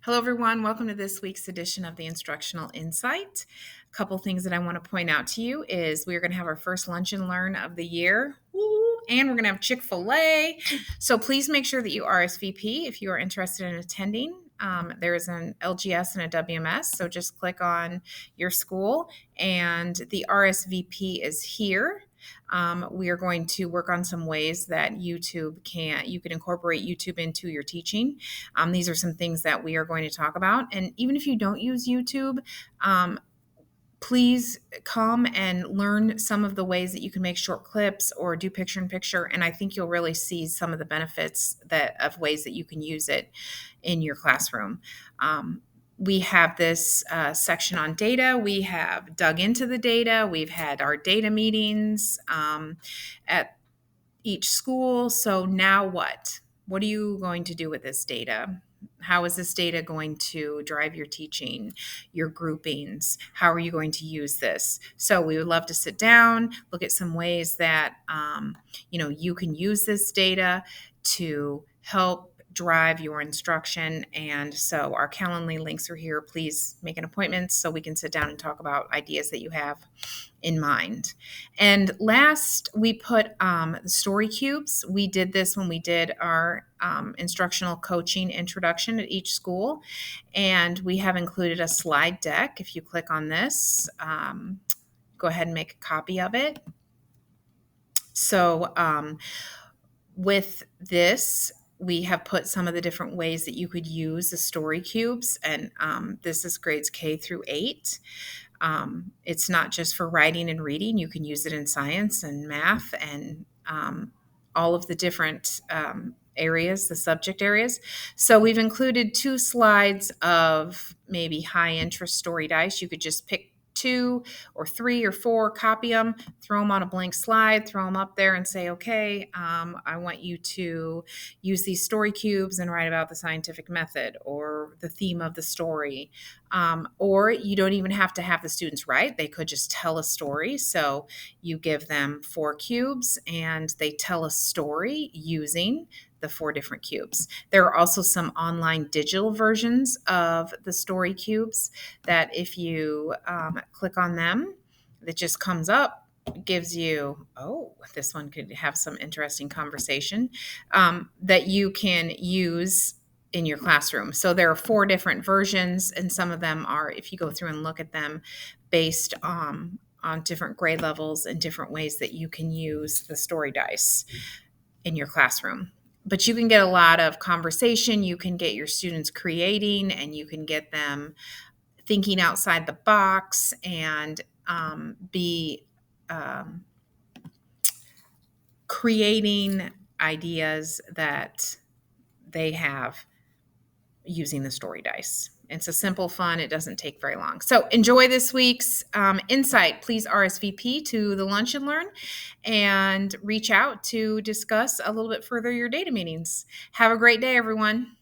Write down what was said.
Hello, everyone. Welcome to this week's edition of the Instructional Insight. A couple things that I want to point out to you is we're going to have our first lunch and learn of the year. Woo! And we're going to have Chick-fil-A. So please make sure that you RSVP if you are interested in attending. There is an LGS and a WMS, so just click on your school, and the RSVP is here. We are going to work on some ways that you can incorporate YouTube into your teaching. These are some things that we are going to talk about. And even if you don't use YouTube, please come and learn some of the ways that you can make short clips or do picture in picture. And I think you'll really see some of the benefits of ways that you can use it in your classroom. We have this section on data. We have dug into the data. We've had our data meetings at each school. So now what? What are you going to do with this data? How is this data going to drive your teaching, your groupings? How are you going to use this? So we would love to sit down, look at some ways that you can use this data to help drive your instruction. And so our Calendly links are here. Please make an appointment so we can sit down and talk about ideas that you have in mind. And last, we put the story cubes. We did this when we did our instructional coaching introduction at each school. And we have included a slide deck. If you click on this, go ahead and make a copy of it. So with this, we have put some of the different ways that you could use the story cubes. And this is grades K through 8. It's not just for writing and reading. You can use it in science and math and all of the different areas, the subject areas. So we've included 2 slides of maybe high interest story dice. You could just pick 2 or 3 or 4, copy them, throw them on a blank slide, throw them up there and say, okay, I want you to use these story cubes and write about the scientific method or the theme of the story. Or you don't even have to have the students write. They could just tell a story. So you give them 4 cubes and they tell a story using the 4 different cubes. There are also some online digital versions of the story cubes that if you click on them, it just comes up, gives you, this one could have some interesting conversation that you can use in your classroom. So there are 4 different versions, and some of them are, if you go through and look at them, based on different grade levels and different ways that you can use the story dice in your classroom. But you can get a lot of conversation. You can get your students creating, and you can get them thinking outside the box and be creating ideas that they have using the story dice. It's a simple fun. It doesn't take very long. So enjoy this week's insight. Please RSVP to the Lunch and Learn and reach out to discuss a little bit further your data meetings. Have a great day, everyone.